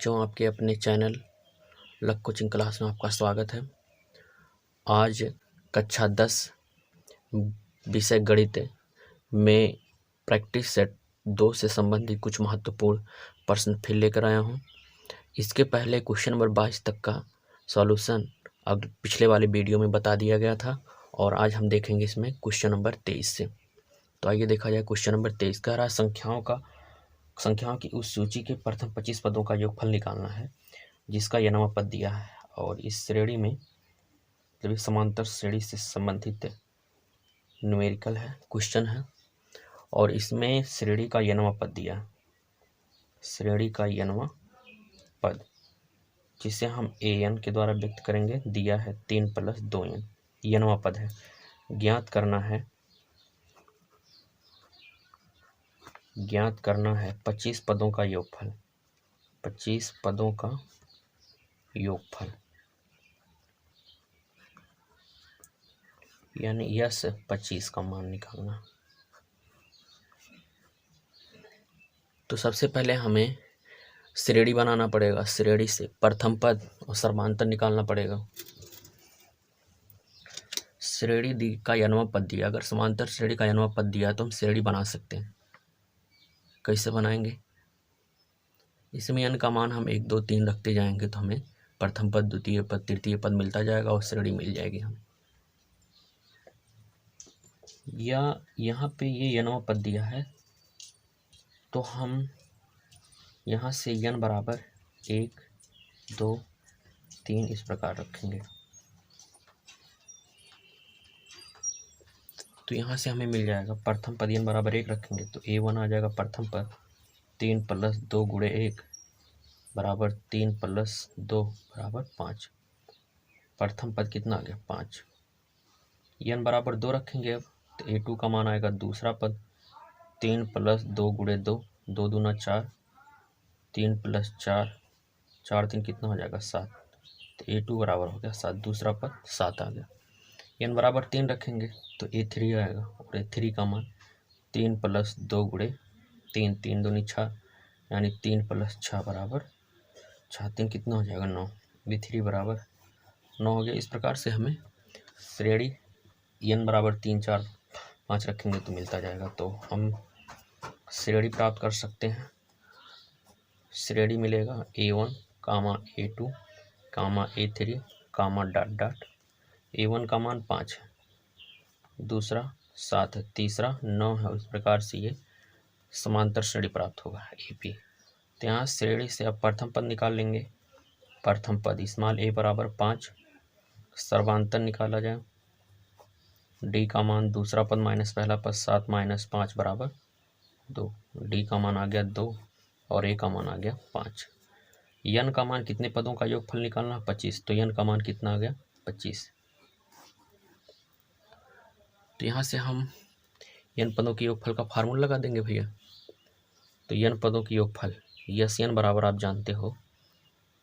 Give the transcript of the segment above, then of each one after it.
बच्चों, आपके अपने चैनल लक कोचिंग क्लास में आपका स्वागत है। आज कक्षा 10 विषय गणित में प्रैक्टिस सेट 2 से संबंधित कुछ महत्वपूर्ण प्रश्न फिर लेकर आया हूं। इसके पहले क्वेश्चन नंबर 22 तक का सॉल्यूशन अब पिछले वाले वीडियो में बता दिया गया था और आज हम देखेंगे इसमें क्वेश्चन नंबर 23 से। तो आइए देखा जाए। क्वेश्चन नंबर 23 कह रहा है संख्याओं की उस सूची के प्रथम 25 पदों का योगफल निकालना है जिसका n वां पद दिया है और इस श्रेणी में मतलब समांतर श्रेणी से संबंधित न्यूमेरिकल है, क्वेश्चन है और इसमें श्रेणी का n वां पद दिया है। श्रेणी का n वां पद जिसे हम an के द्वारा व्यक्त करेंगे, दिया है 3 + 2n, n वां पद है। ज्ञात करना है 25 पदों का योगफल, 25 पदों का योगफल यानी यस 25 का मान निकालना। तो सबसे पहले हमें श्रेणी बनाना पड़ेगा। श्रेणी से प्रथम पद और सर्वांतर निकालना पड़ेगा। श्रेणी का n वां पद दिया, अगर समांतर श्रेणी का n वां पद दिया तो हम श्रेणी बना सकते हैं। कैसे बनाएंगे? इसमें n का मान हम 1 2 3 रखते जाएंगे तो हमें प्रथम पद, द्वितीय पद, तृतीय पद मिलता जाएगा और श्रेणी मिल जाएगी हमें। या यहाँ पे ये n वां पद दिया है तो हम यहाँ से n बराबर 1 2 3 इस प्रकार रखेंगे। तो यहाँ से हमें मिल जाएगा प्रथम पद n बराबर 1 रखेंगे तो a1 आ जाएगा प्रथम पद। 3 + 2 × 1 बराबर 3 + 2 बराबर 5। प्रथम पद कितना आ गया? 5। n बराबर 2 रखेंगे अब तो a2 का मान आएगा दूसरा पद। 3 + 2 × 2, 2 दूना 4, 3 + 4, 4 3 कितना हो जाएगा? 7। तो a2 बराबर हो गया 7, दूसरा पद 7 आ गया। n बराबर 3 रखेंगे तो a3 आएगा और a3 का मान 3 + 2 × 3, 3 दूनी 6 यानी 3 + 6 बराबर 6, 3 कितना हो जाएगा? 9। b3 बराबर 9 हो गया। इस प्रकार से हमें श्रेणी n बराबर 3 4 5 रखेंगे तो मिलता जाएगा। तो हम श्रेणी प्राप्त कर सकते हैं। श्रेणी मिलेगा a1, a2, a3, a1 का मान 5 है, दूसरा 7 है, तीसरा 9 है। इस प्रकार से ये समांतर श्रेणी प्राप्त होगा AP। तो यहाँ श्रेणी से अब प्रथम पद निकाल लेंगे। प्रथम पद स्मॉल a बराबर 5, सर्वांतर निकाला जाए। d का मान दूसरा पद माइनस पहला पद 7 - 5 बराबर 2। d का मान आ गया 2 और a का मान आ गया 5। n का मान कितने पदों का योगफल निकालना? 25। तो n का मान कितना आ गया? 25। तो यहाँ से हम n पदों के योगफल का फार्मूला लगा देंगे भैया। तो n पदों की योगफल यस n बराबर आप जानते हो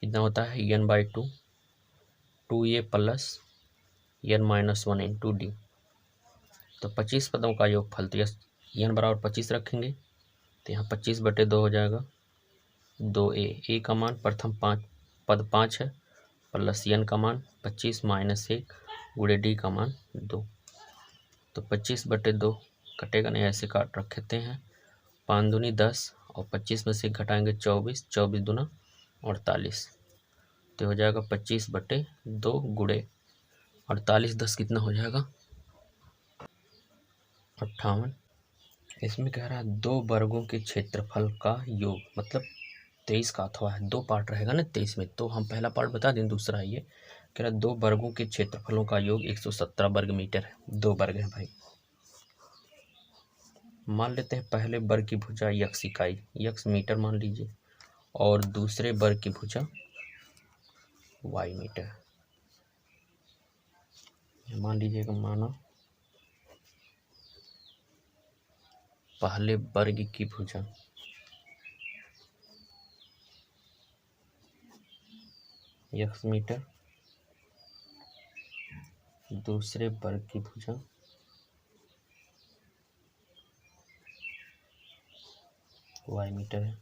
कितना होता है? n/2, 2a + n - 1 × d। तो 25 पदों का योगफल, तो यस n बराबर 25 रखेंगे तो यहाँ 25/2 हो जाएगा 2a। a का मान प्रथम पद 5 है प्लस n का मान 25 - 1 × d का मान 2। तो 25/2 कटेगा नहीं, ऐसे काट रखते हैं। 5 दूनी 10 और 25 में से घटाएंगे 24, 24 दूना 48। तो हो जाएगा 25/2 × 48, 10 कितना हो जाएगा? 58। इसमें कह रहा है 2 वर्गों के क्षेत्रफल का योग, मतलब 23 का अथवा है, 2 पार्ट रहेगा ना 23 में। तो हम पहला पार्ट बता दें, दूसरा ये कह रहा है 2 वर्गों के क्षेत्रफलों का योग 117 वर्ग मीटर है। 2 वर्ग है भाई। मान लेते हैं पहले वर्ग की भुजा x इकाई, x मीटर मान लीजिए, और दूसरे वर्ग की भुजा y मीटर मान लीजिएगा। माना पहले वर्ग की भुजा x मीटर, दूसरे वर्ग की भुजा y मीटर है।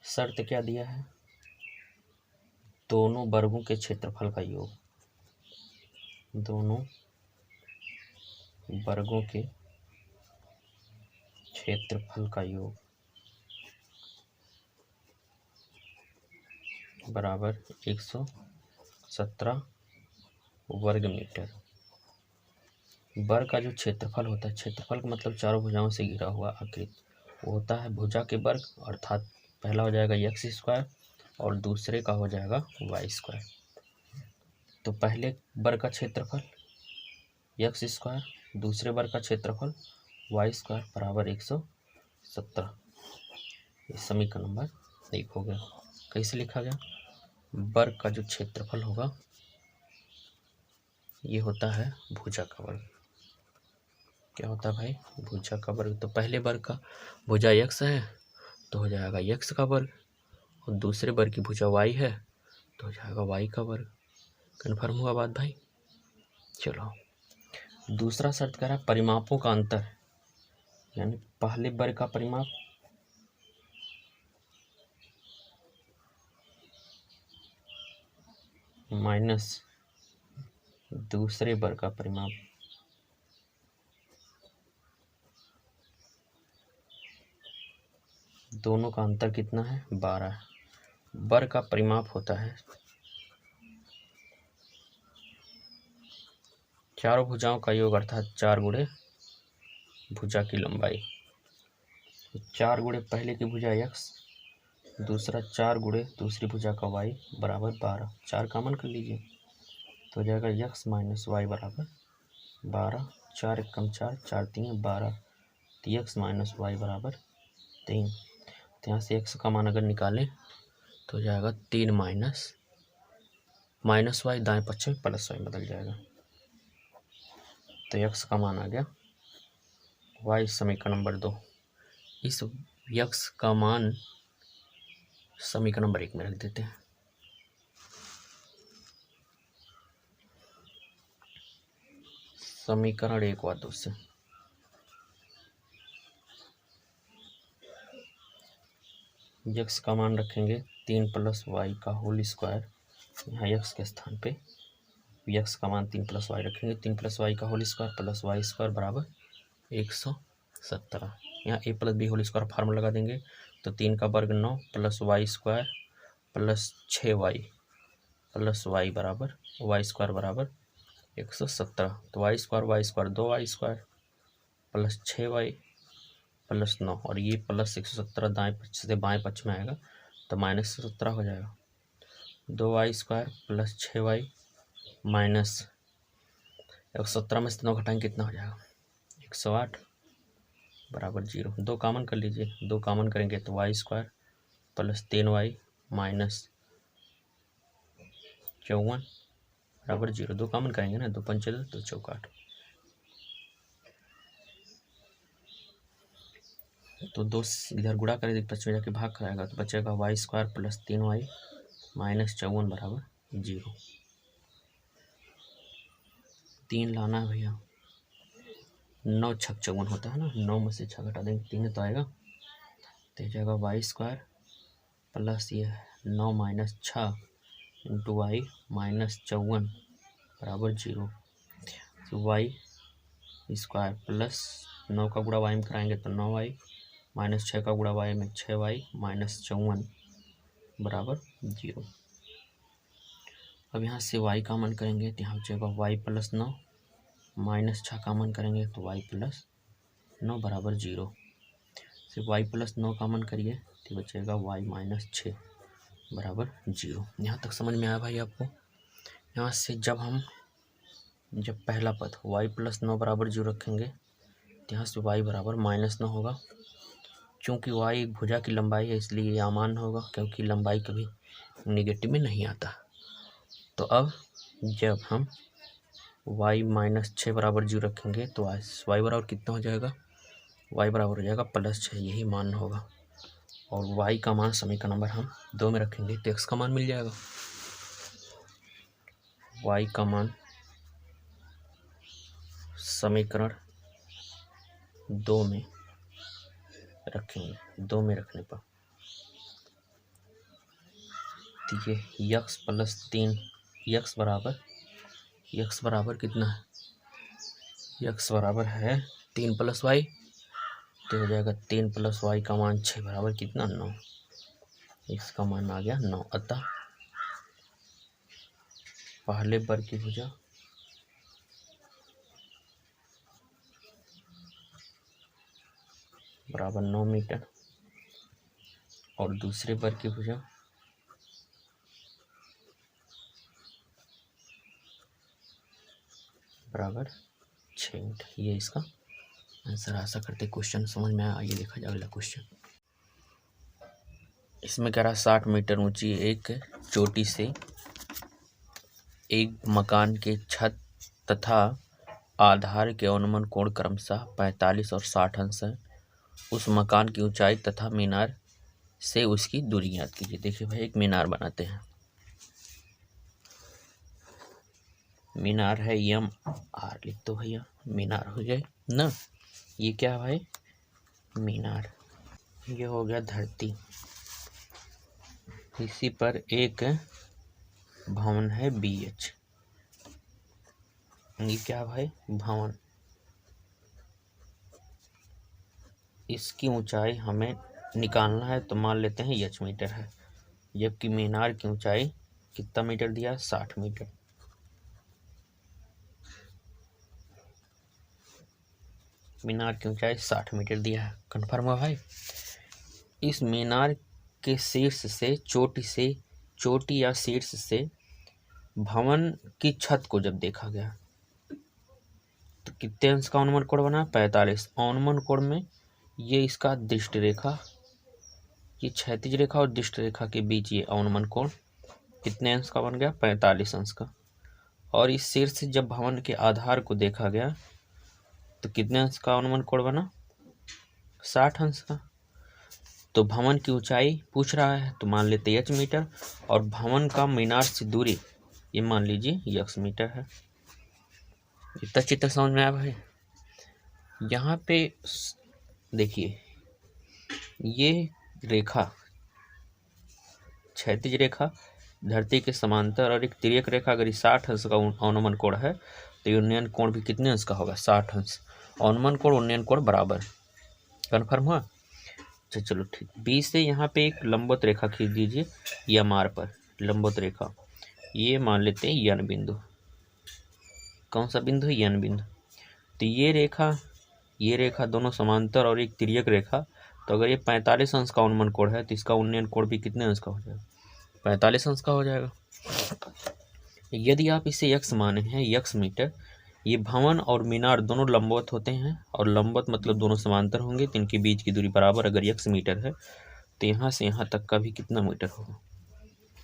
शर्त क्या दिया है? दोनों वर्गों के क्षेत्रफल का योग, दोनों वर्गों के क्षेत्रफल का योग बराबर 117 वर्ग मीटर। वर्ग का जो क्षेत्रफल होता है, क्षेत्रफल का मतलब चारों भुजाओं से घिरा हुआ आकृति, वो होता है भुजा के वर्ग, अर्थात पहला हो जाएगा एक्स स्क्वायर और दूसरे का हो जाएगा वाई स्क्वायर। तो पहले वर्ग का क्षेत्रफल एक्स स्क्वायर, दूसरे वर्ग का क्षेत्रफल वाई स्क्वायर बराबर 117। ये समीकरण नंबर 1 हो गया। कैसे लिखा गया? वर्ग का जो क्षेत्रफल होगा ये होता है भुजा का वर्ग। क्या होता है भाई? भुजा का वर्ग। तो पहले वर्ग का भुजा एक्स है तो हो जाएगा एक्स का वर्ग, और दूसरे वर्ग की भुजा वाई है तो हो जाएगा वाई का वर्ग। कन्फर्म हुआ बात भाई? चलो, दूसरा शर्त कह रहा है परिमापों का अंतर, यानी पहले वर्ग का परिमाप माइनस दूसरे वर्ग का परिमाप, दोनों का अंतर कितना है? 12। वर्ग का परिमाप होता है चारों भुजाओं का योग, अर्थात 4 गुणे भुजा की लंबाई। 4 गुणे पहले की भुजा एक्स, दूसरा 4 गुणे दूसरी भुजा का वाई बराबर 12। 4 कॉमन कर लीजिए तो हो जाएगा एक्स माइनस वाई बराबर 12। 4 एकम 4, 4 3 12, तो एक्स माइनस वाई बराबर 3। तो यहाँ से एक्स का मान अगर निकालें तो हो जाएगा 3 माइनस वाई, दाएं पक्ष में प्लस वाई बदल जाएगा, तो एक्स का मान आ गया वाई। समीकरण नंबर 2। इस एक्स का मान समीकरण नंबर 1 में रख देते हैं। समीकरण 1 व 2 से एक्स का मान रखेंगे 3 प्लस वाई का होल स्क्वायर। यहाँ एक्स के स्थान पे एक्स का मान 3 प्लस वाई रखेंगे, 3 प्लस वाई का whole square plus y square बराबर 117। यहाँ A plus B whole square formula लगा देंगे तो 3 का वर्ग 9 plus y square plus 6y plus y बराबर वाई स्क्वायर बराबर 117। तो y square 2y square plus 6y plus 9, और ये प्लस 117 दाएं पक्ष से बाएं पक्ष में आएगा तो माइनस 117 हो जाएगा। 2y square plus 6y minus 117 में से 9 घटाएंगे कितना हो जाएगा? 108 बराबर 0। 2 कॉमन कर लीजिए, 2 कॉमन करेंगे तो y square plus 3y minus 54 बराबर 0। 2 कॉमन करेंगे ना, 2 पंचे 2 चौका 8, तो 2 इधर गुणा करें पक्ष में जाके भाग कराएगा तो बचेगा Y square plus 3y minus 54 बराबर 0। 3 लाना है भैया, 9 छक 54 होता है ना, 9 में से 6 घटा देंगे 3 तो आएगा, तो जाएगा वाई स्क्वायर प्लस ये 9 माइनस 6 इंटू वाई माइनस 54 बराबर 0। तो वाई स्क्वायर प्लस 9 का गुणा वाई में कराएंगे तो 9y माइनस 6 का गुणा वाई में 6y माइनस 54 बराबर 0। अब यहाँ से y कॉमन करेंगे तो यहाँ बचेगा y प्लस 9 माइनस 6 कॉमन करेंगे तो y प्लस 9 बराबर 0। सिर्फ y प्लस 9 कॉमन करिए तो बचेगा y माइनस 6 बराबर 0। यहाँ तक समझ में आया भाई आपको? यहाँ से जब पहला पद y प्लस 9 बराबर 0 रखेंगे तो यहाँ से y बराबर माइनस 9 होगा। चूँकि y एक भुजा की लंबाई है इसलिए ये अमान्य होगा, क्योंकि लंबाई कभी निगेटिव में नहीं आता। तो अब जब हम y माइनस 6 बराबर 0 रखेंगे तो y बराबर कितना हो जाएगा? y बराबर हो जाएगा प्लस 6, यही मान होगा। और y का मान समीकरण नंबर हम 2 में रखेंगे तो x का मान मिल जाएगा। y का मान समीकरण 2 में रखेंगे, 2 में रखने पर तो ये यक्स प्लस 3 यक्स बराबर कितना है, यक्स बराबर है 3 + वाई, तो हो जाएगा 3 + वाई का मान 6 बराबर कितना 9, इसका मान आ गया 9। अतः पहले वर्ग की भुजा बराबर 9 मीटर और दूसरे वर्ग की भुजा बराबर 6 मीटर। ये इसका आंसर। आशा करते क्वेश्चन समझ में आया। आइए देखा जाए अगला क्वेश्चन। इसमें कह रहा 60 मीटर ऊंची एक चोटी से एक मकान के छत तथा आधार के अनुमान कोण क्रमशः 45 और 60 अंश है। उस मकान की ऊंचाई तथा मीनार से उसकी दूरी ज्ञात कीजिए। देखिए भाई, एक मीनार बनाते हैं। मीनार है यम आर, लिख दो भैया, मीनार हो जाए ना। ये क्या है भाई, मीनार। ये हो गया धरती। इसी पर एक भवन है BH। ये क्या है भाई, भवन। इसकी ऊंचाई हमें निकालना है तो मान लेते हैं h मीटर है, जबकि मीनार की ऊंचाई कितना मीटर दिया, 60 मीटर। मीनार की ऊंचाई 60 मीटर दिया है, कन्फर्म है भाई। इस मीनार के शीर्ष से चोटी या शीर्ष से भवन की छत को जब देखा गया तो कितने अंश का अनुमान कोण बना, 45। अनुमान कोण में ये इसका दृष्टि रेखा, ये क्षैतिज रेखा और दृष्टि रेखा के बीच ये अनुमान कोण कितने अंश का बन गया, 45 अंश का। और इस शीर्ष से जब भवन के आधार को देखा गया तो कितने अंश का अनुमान कोण बना, 60 अंश का। तो भवन की ऊंचाई पूछ रहा है तो मान लेते h मीटर, और भवन का मीनार से दूरी ये मान लीजिए x मीटर है। इतना चित्र समझ में आया भाई। यहाँ पे देखिए, ये रेखा क्षैतिज रेखा धरती के समांतर और एक तिर्यक रेखा, अगर 60 अंश का अनुमान कोण है तो ये उन्नयन कोण भी कितने अंश का होगा, 60 अंश। अनुमान कोण उन्नयन कोण बराबर, कन्फर्म हुआ। अच्छा चलो ठीक। बी से यहाँ पे एक लंबवत रेखा खींच दीजिए यमार पर, लंबवत रेखा। ये मान लेते हैं यन बिंदु। कौन सा बिंदु है, यन बिंदु। तो ये रेखा दोनों समांतर और एक तिर्यक रेखा, तो अगर ये 45 अंश का अनुमान कोण है तो इसका उन्नयन कोण भी कितने अंश का हो जाएगा, 45 अंश का हो जाएगा। यदि आप इसे x माने हैं, x मीटर, ये भवन और मीनार दोनों लंबवत होते हैं, और लंबवत मतलब दोनों समांतर होंगे, तो इनके बीच की दूरी बराबर अगर x मीटर है तो यहाँ से यहाँ तक का भी कितना मीटर होगा,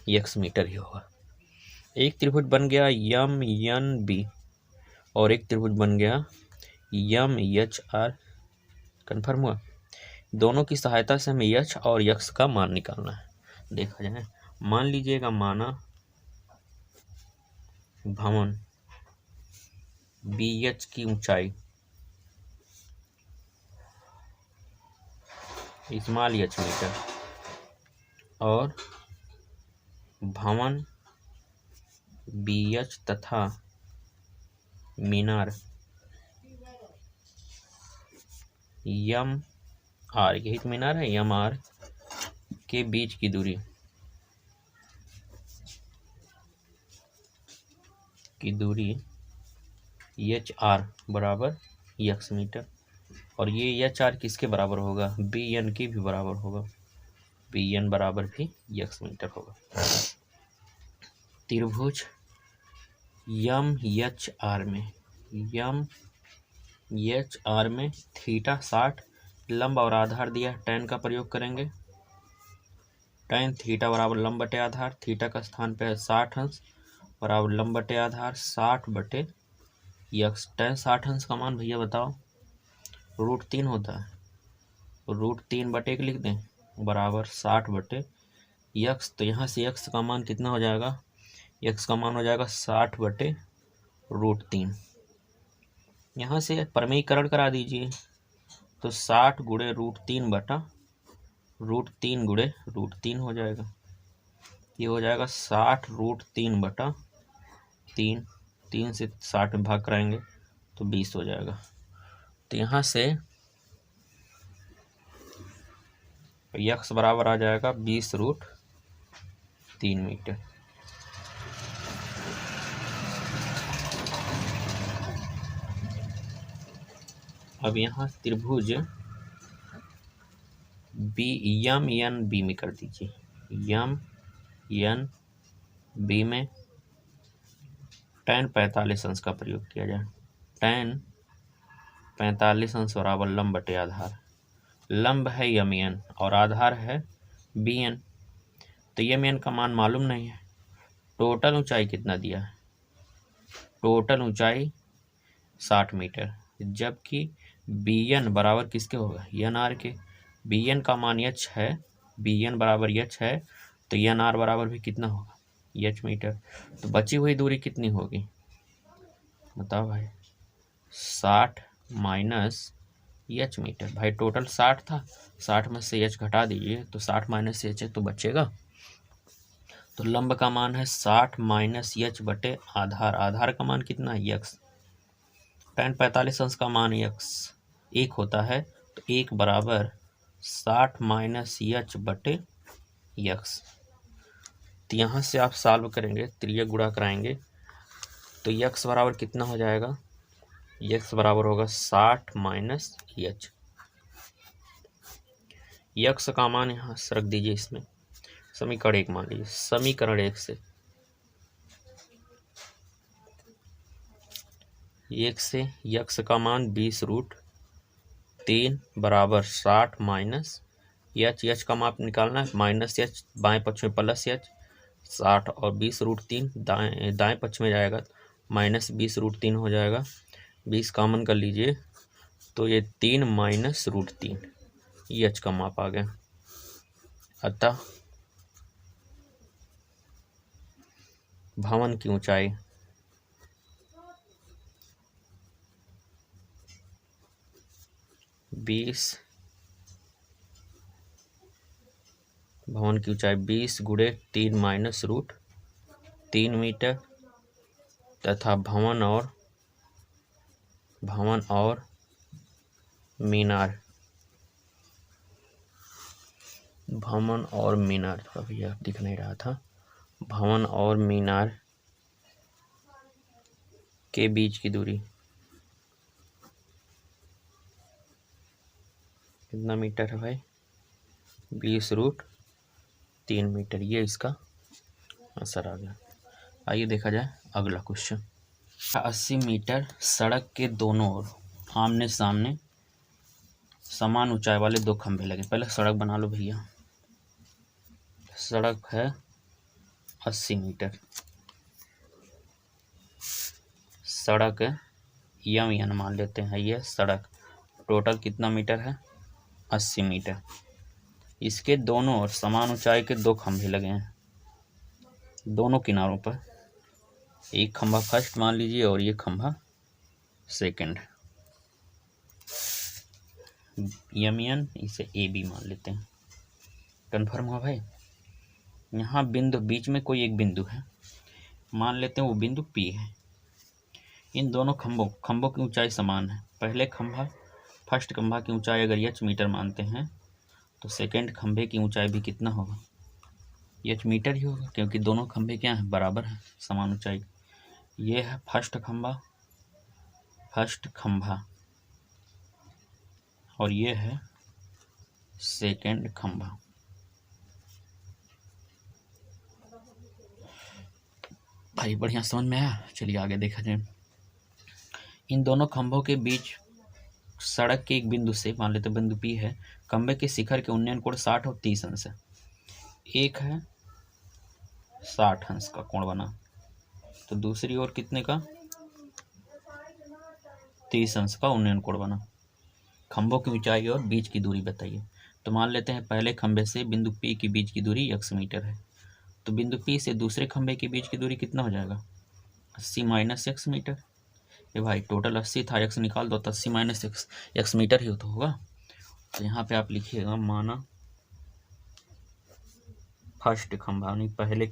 x मीटर ही होगा। एक त्रिभुज बन गया यम एन बी और एक त्रिभुज बन गया यम एच आर, कन्फर्म हुआ। दोनों की सहायता से हमें h और x का मान निकालना है। देखा जाए, मान लीजिएगा, माना भवन BH की ऊंचाई स्मॉल h मीटर और भवन BH तथा मीनार यम आर, यही तो मीनार है, यम आर के बीच की दूरी एच आर बराबर x मीटर, और ये एच आर किसके बराबर होगा, बी एन के भी बराबर होगा, बी एन बराबर भी x मीटर होगा। त्रिभुज यम एच आर में थीटा 60, लंब और आधार दिया, tan का प्रयोग करेंगे। tan थीटा बराबर लंब बटे आधार, थीटा का स्थान पे है 60 अंश बराबर लंब बटे आधार 60 बटे x। tan 60 अंश का मान भैया बताओ, √3 होता है, √3 बटे 1 लिख दें बराबर 60 बटे x। तो यहाँ से x का मान कितना हो जाएगा, x का मान हो जाएगा 60 बटे √3। यहाँ से प्रमेयीकरण करा दीजिए, तो 60 गुणे √3 बटा √3 गुणे √3 हो जाएगा। ये हो जाएगा 60√3/3। 3 से 60 में भाग कराएंगे तो 20 हो जाएगा। तो यहाँ से यक्स बराबर आ जाएगा 20√3 मीटर। अब यहाँ त्रिभुज यम एन बी में कर दीजिए। यम एन बी में tan 45 अंश का प्रयोग किया जाए। tan 45 अंश बराबर लंब बटे आधार। लंब है यम एन और आधार है बी एन। तो यम एन का मान मालूम नहीं है। टोटल ऊंचाई कितना दिया है? टोटल ऊंचाई 60 मीटर, जबकि बी एन बराबर किसके होगा? एन आर के। बी एन का मान एच है, बी एन बराबर एच है, तो एन आर बराबर भी कितना होगा? H metre. तो बची हुई दूरी कितनी होगी बताओ भाई? 60 माइनस एच मीटर। भाई टोटल 60 था, 60 में से एच घटा दीजिए तो 60 माइनस एच है तो बचेगा। तो लंब का मान है 60 माइनस एच बटे आधार। आधार का मान कितना है? यक्स। tan 45 अंश का मान यक्स 1 होता है, तो 1 बराबर 60 माइनस एच बटे यक्स। तो यहाँ से आप सॉल्व करेंगे, त्रियक गुणा कराएंगे, तो यक्स बराबर कितना हो जाएगा? यक्स बराबर होगा 60 माइनस एच। यक्स का मान यहाँ से रख दीजिए, इसमें समीकरण 1 मान लीजिए। समीकरण 1 से यक्स का मान 20√3 बराबर 60 माइनस एच का माप निकालना है। माइनस एच बाएं पक्ष में प्लस एच, 60 और 20√3 दाएं पक्ष में जाएगा, माइनस 20√3 हो जाएगा। 20 कॉमन कर लीजिए तो ये 3 माइनस √3 एच का माप आ गया। अतः भवन की ऊंचाई भवन की ऊंचाई 20 गुणे 3 माइनस √3 मीटर तथा भवन और मीनार थोड़ा भैया दिख नहीं रहा था। भवन और मीनार के बीच की दूरी कितना मीटर है भाई? 20√3 मीटर। ये इसका आंसर आ गया। आइए देखा जाए अगला क्वेश्चन। 80 मीटर सड़क के दोनों ओर आमने सामने समान ऊंचाई वाले 2 खंभे लगे। पहले सड़क बना लो भैया। सड़क है 80 मीटर। सड़क यम एन मान लेते हैं, ये सड़क टोटल कितना मीटर है? 80 मीटर। इसके दोनों ओर समान ऊंचाई के 2 खंभे लगे हैं दोनों किनारों पर। एक खंभा फर्स्ट मान लीजिए और ये खंभा सेकंड। यम एन इसे ए बी मान लेते हैं। कन्फर्म हुआ भाई? यहाँ बिंदु बीच में कोई एक बिंदु है, मान लेते हैं वो बिंदु P है। इन दोनों खंभों की ऊंचाई समान है। पहले फर्स्ट खंभा की ऊंचाई अगर एच मीटर मानते हैं तो सेकंड खंभे की ऊंचाई भी कितना होगा? एच मीटर ही होगा, क्योंकि दोनों खंभे क्या हैं? बराबर हैं, समान ऊंचाई। ये है फर्स्ट खंभा और ये है सेकंड खंभा। भाई बढ़िया समझ में आया? चलिए आगे देखा जाए। इन दोनों खंभों के बीच सड़क के एक बिंदु से, मान लेते बिंदु P है, खंभे के शिखर के उन्नयन कोण 60 और 30 अंश है। एक है 60 अंश का कोण बना, तो दूसरी ओर कितने का? 30 अंश का उन्नयन कोण बना। खंभों की ऊंचाई और बीच की दूरी बताइए। तो मान लेते हैं पहले खंभे से बिंदु P के बीच की दूरी x मीटर है, तो बिंदु P से दूसरे खंभे के बीच की दूरी कितना हो जाएगा? 80 माइनस x मीटर। ये भाई टोटल 80 था, x निकाल दो तो 80 माइनस x मीटर ही तो होगा। तो यहाँ पे आप लिखिएगा माना फर्स्ट खंभा यानी पहले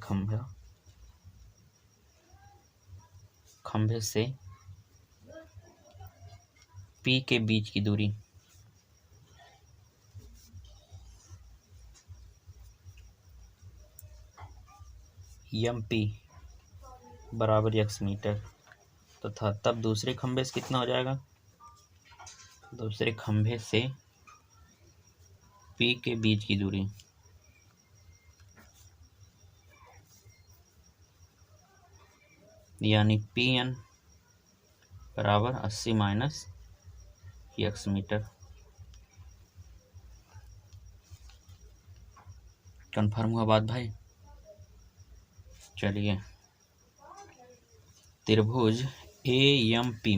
खंभे से पी के बीच की दूरी MP बराबर x मीटर तथा तब दूसरे खंभे से कितना हो जाएगा, दूसरे खंभे से P के बीच की दूरी यानी PN बराबर 80 माइनस x मीटर। कन्फर्म हुआ बात भाई। चलिए, त्रिभुज AMP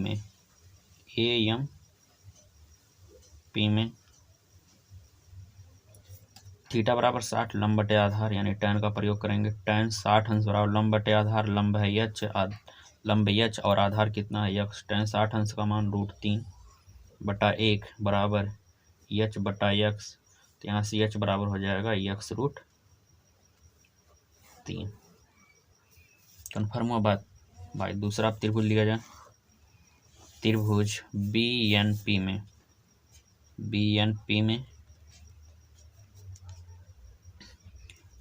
में थीटा बराबर 60 लंब बटे आधार यानी tan का प्रयोग करेंगे। tan 60 अंश बराबर लंब बटे आधार, लंब है h और आधार कितना है x। tan 60 अंश का मान √3/1 बराबर h बटा x। तो यहाँ से h बराबर हो जाएगा x√3। कन्फर्म हुआ बात भाई। दूसरा त्रिभुज लिया जाए, त्रिभुज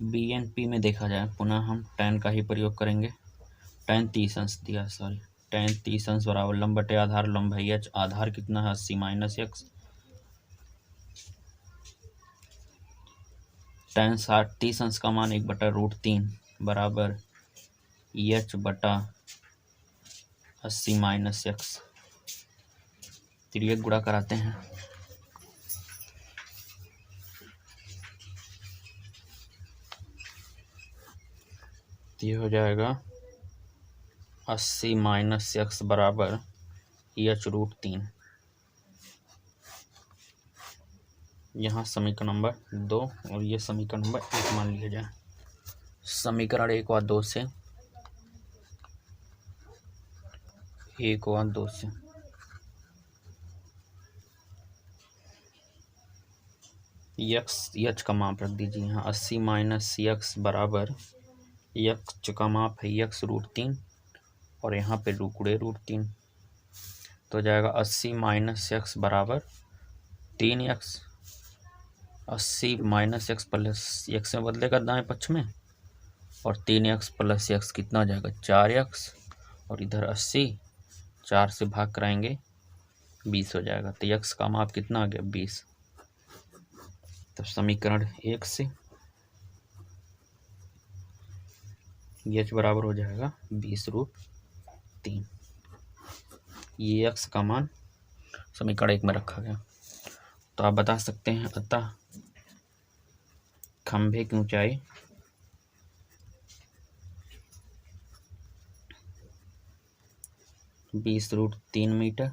BNP में देखा जाए, पुनः हम tan का ही प्रयोग करेंगे। tan 30 अंश दिया, tan 30 अंश बराबर लंब बटे आधार, लंब है h, आधार कितना है 80 माइनस x। tan 30 अंश का मान 1/√3 बराबर h बटा 80 माइनस x। तिर्यक गुणा कराते हैं। ये हो जाएगा 80 माइनस x बराबर h√3। यहाँ समीकरण नंबर 2 और ये समीकरण नंबर 1 मान लिया जाए। समीकरण 1 व 2 से h का माप रख दीजिए। यहाँ 80 माइनस x बराबर x का माप है x√3 और यहाँ पे गुणे √3 तो हो जाएगा 80 माइनस x बराबर 3x। 80 minus x plus x में बदलेगा दाएं पक्ष में और 3x प्लस x कितना हो जाएगा 4x और इधर 80 4 से भाग कराएंगे 20 हो जाएगा। तो x का माप कितना आ गया 20। तो समीकरण 1 से h बराबर हो जाएगा 20√3। ये x का मान समीकरण 1 में रखा गया। तो आप बता सकते हैं अतः खंभे की ऊंचाई (20√3 मीटर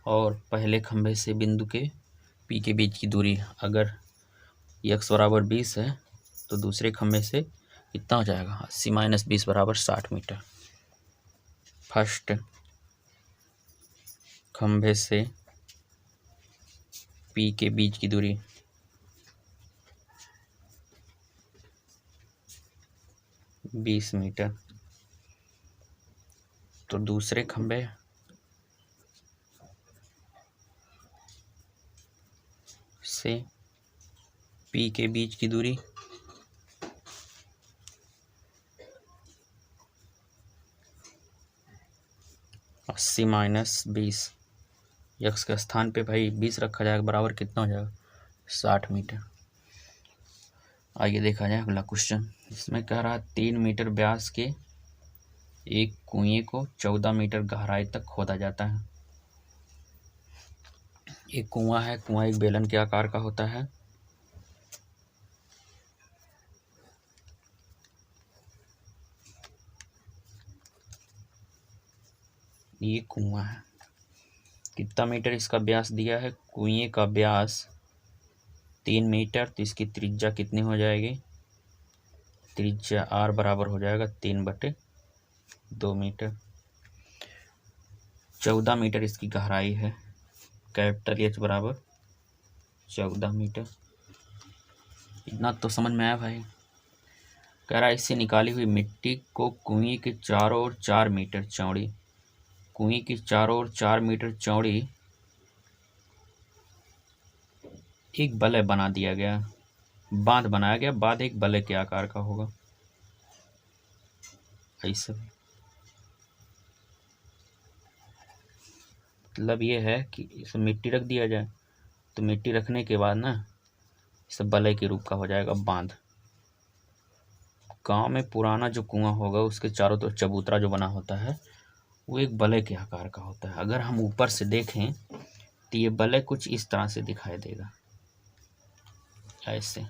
और पहले खंभे से बिंदु के P के बीच की दूरी, अगर x बराबर 20 है तो दूसरे खंभे से कितना हो जाएगा 80 माइनस 20 बराबर 60 मीटर। फर्स्ट खंभे से P के बीच की दूरी (20 मीटर तो दूसरे खंभे से P के बीच की दूरी (80 माइनस 20) x के स्थान पे भाई 20 रखा जाएगा बराबर कितना हो जाएगा 60 मीटर। आइए देखा जाए अगला क्वेश्चन। इसमें कह रहा है 3 मीटर व्यास के एक कुएं को 14 मीटर गहराई तक खोदा जाता है। एक कुआं है, कुआं एक बेलन के आकार का होता है। ये कुआं है, कितना मीटर इसका व्यास दिया है, कुएं का व्यास 3 मीटर तो इसकी त्रिज्या कितनी हो जाएगी, त्रिज्या r बराबर हो जाएगा 3/2 मीटर। 14 मीटर इसकी गहराई है, कैपिटल H बराबर 14 मीटर। इतना तो समझ में आया भाई। कह रहा है इससे निकाली हुई मिट्टी को कुएं के चारों ओर 4 मीटर चौड़ी, कुएं की चारों ओर 4 मीटर चौड़ी एक बलय बना दिया गया, बांध बनाया गया। बांध एक बलय के आकार का होगा। ऐसा मतलब ये है कि इसमें मिट्टी रख दिया जाए, तो मिट्टी रखने के बाद ना इस बलय के रूप का हो जाएगा बांध। गांव में पुराना जो कुआं होगा उसके चारों तरफ चबूतरा जो बना होता है वो एक बलय के आकार का होता है। अगर हम ऊपर से देखें तो ये बलय कुछ इस तरह से दिखाई देगा, ऐसे।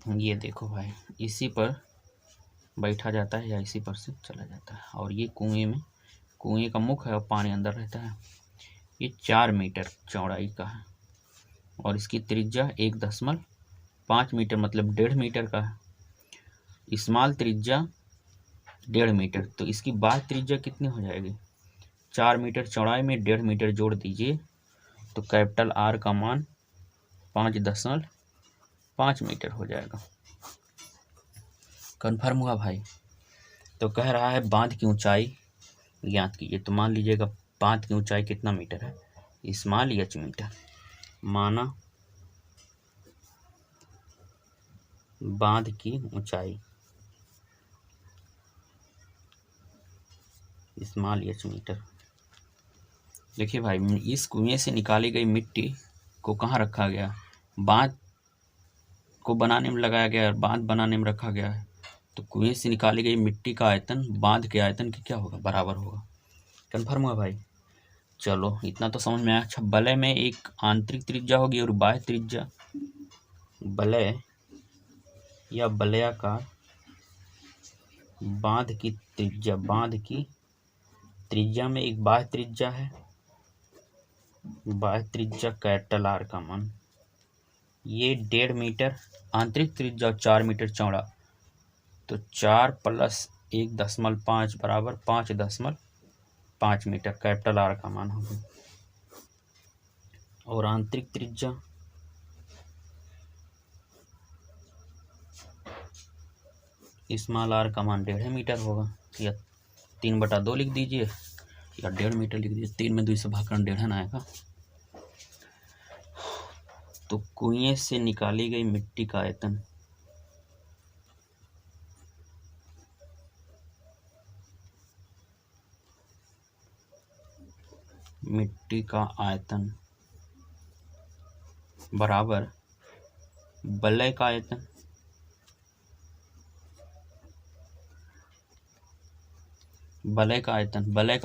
ये देखो भाई, इसी पर बैठा जाता है या इसी पर से चला जाता है। और ये कुएं का मुख है और पानी अंदर रहता है। ये 4 मीटर चौड़ाई का है और इसकी त्रिज्या 1.5 मीटर मतलब 1.5 मीटर का है। स्मॉल त्रिज्या 1.5 मीटर, तो इसकी बाह्य त्रिज्या कितनी हो जाएगी? 4 मीटर चौड़ाई में 1.5 मीटर जोड़ दीजिए तो कैपिटल आर का मान 5.5 मीटर हो जाएगा। कन्फर्म हुआ भाई? तो कह रहा है बांध की ऊंचाई ज्ञात कीजिए। तो मान लीजिएगा बांध की ऊंचाई कितना मीटर है? Small h metre. माना बांध की ऊंचाई स्मॉल h मीटर। देखिए भाई, इस कुएं से निकाली गई मिट्टी को कहाँ रखा गया? बांध को बनाने में लगाया गया है, बांध बनाने में रखा गया है। तो कुएं से निकाली गई मिट्टी का आयतन बांध के आयतन के क्या होगा? बराबर होगा। कन्फर्म हुआ भाई? चलो इतना तो समझ में आया। अच्छा, बलय में एक आंतरिक त्रिज्या होगी और बाह्य त्रिज्या। बलय या बलयाकार बांध की त्रिज्या में एक बाह्य त्रिज्या है। बाह्य त्रिज्या कैपिटल आर का मान, ये 1.5 मीटर, आंतरिक त्रिज्या 4 मीटर चौड़ा, तो 4 + 1.5 बराबर 5.5 मीटर कैपिटल आर का मान होगा। और आंतरिक त्रिज्या स्मॉल आर का मान 1.5 मीटर होगा। या 3/2 लिख दीजिए या 1.5 मीटर लिख दीजिए। 3 में 2 से भागकर 1.5 आएगा। तो कुएं से निकाली गई मिट्टी का आयतन बराबर बलय का आयतन। बलय का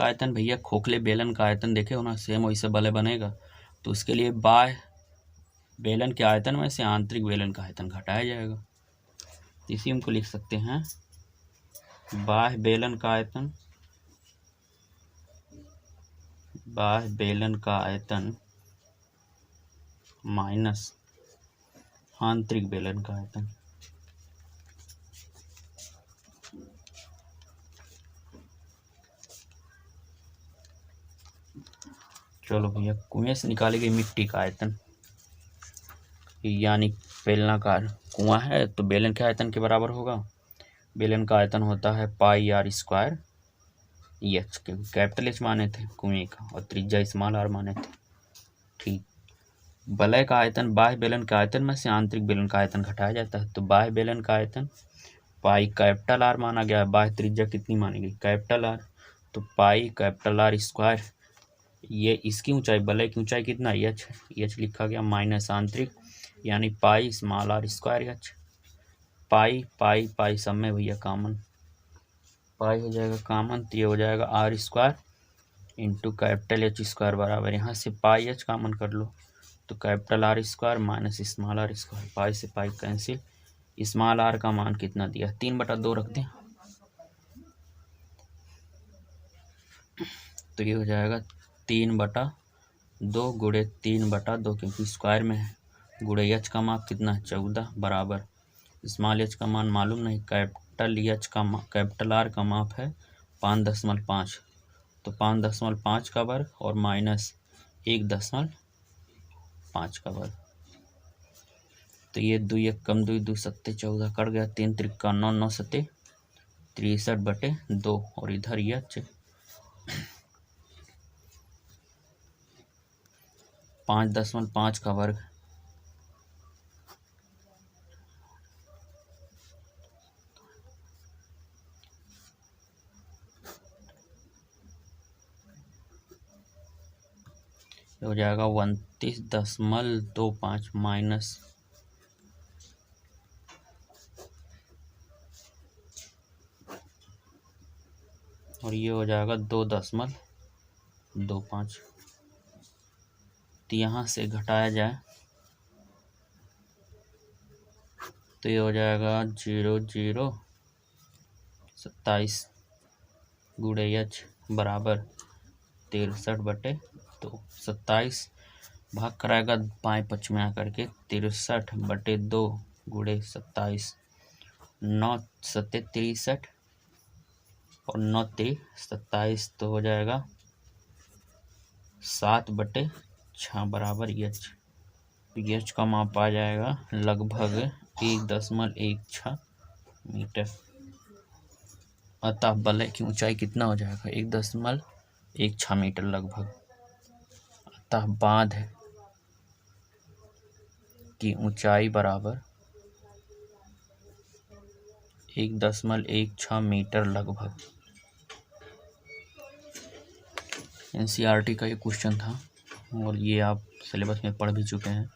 आयतन भैया खोखले बेलन का आयतन देखे हो ना, सेम वैसे बलय बनेगा। तो उसके लिए बाह्य बेलन के आयतन में से आंतरिक बेलन का आयतन घटाया जाएगा। इसी हमको लिख सकते हैं बाह्य बेलन का आयतन माइनस आंतरिक बेलन का आयतन। चलो भैया, कुएं से निकाली गई मिट्टी का आयतन, यानी बेलनाकार कुआं है तो बेलन के आयतन के बराबर होगा। बेलन का आयतन होता है πr² h, के कैपिटल H माने थे कुएं का और त्रिज्या स्मॉल r माने थे। ठीक। बलय का आयतन बाह्य बेलन के आयतन में से आंतरिक बेलन का आयतन घटाया जाता है। तो बाह्य बेलन का आयतन पाई कैपिटल R माना गया है। बाह्य त्रिज्या कितनी मानी गई? Capital R। तो पाई कैपिटल R²। ये इसकी ऊंचाई, बलय की ऊंचाई कितना? h लिखा गया माइनस आंतरिक, यानी पाई स्मॉल r² h। पाई पाई पाई सब में भैया कॉमन, पाई हो जाएगा कॉमन, तो ये हो जाएगा r² इंटू कैपिटल H² बराबर, यहाँ से पाई h कॉमन कर लो तो capital R² minus small r²। पाई से पाई कैंसिल। स्मॉल r का मान कितना दिया? 3/2 रख दें तो ये हो जाएगा 3/2 गुणे 3/2, क्योंकि स्क्वायर में है, गुणे h का माप कितना है? 14 बराबर स्मॉल h का मान मालूम नहीं, कैपिटल R का माप है 5.5, तो 5.5 का वर्ग और माइनस 1.5 का वर्ग। तो ये 2 1 कम 2 2 सत्ते 14 कट गया, 3 त्रिका 9 9 सत्ते 63/2 और इधर यह 5.5 का वर्ग हो जाएगा 29.25 माइनस और ये हो जाएगा 2.25। तो यहाँ से घटाया जाए तो ये हो जाएगा 0 0 27 गुणे h बराबर 63/2। 27 भाग कराएगा बाएं पक्ष में आकर के 63/2 गुणे 27, 9 सत्ते 63 और 9 3 27, तो हो जाएगा 7/6 बराबर h। h का माप आ जाएगा लगभग 1.16 मीटर। अतः बलय की ऊंचाई कितना हो जाएगा 1.16 मीटर लगभग। अतः बांध की ऊंचाई बराबर 1.16 मीटर लगभग। NCERT का ये क्वेश्चन था और ये आप सिलेबस में पढ़ भी चुके हैं।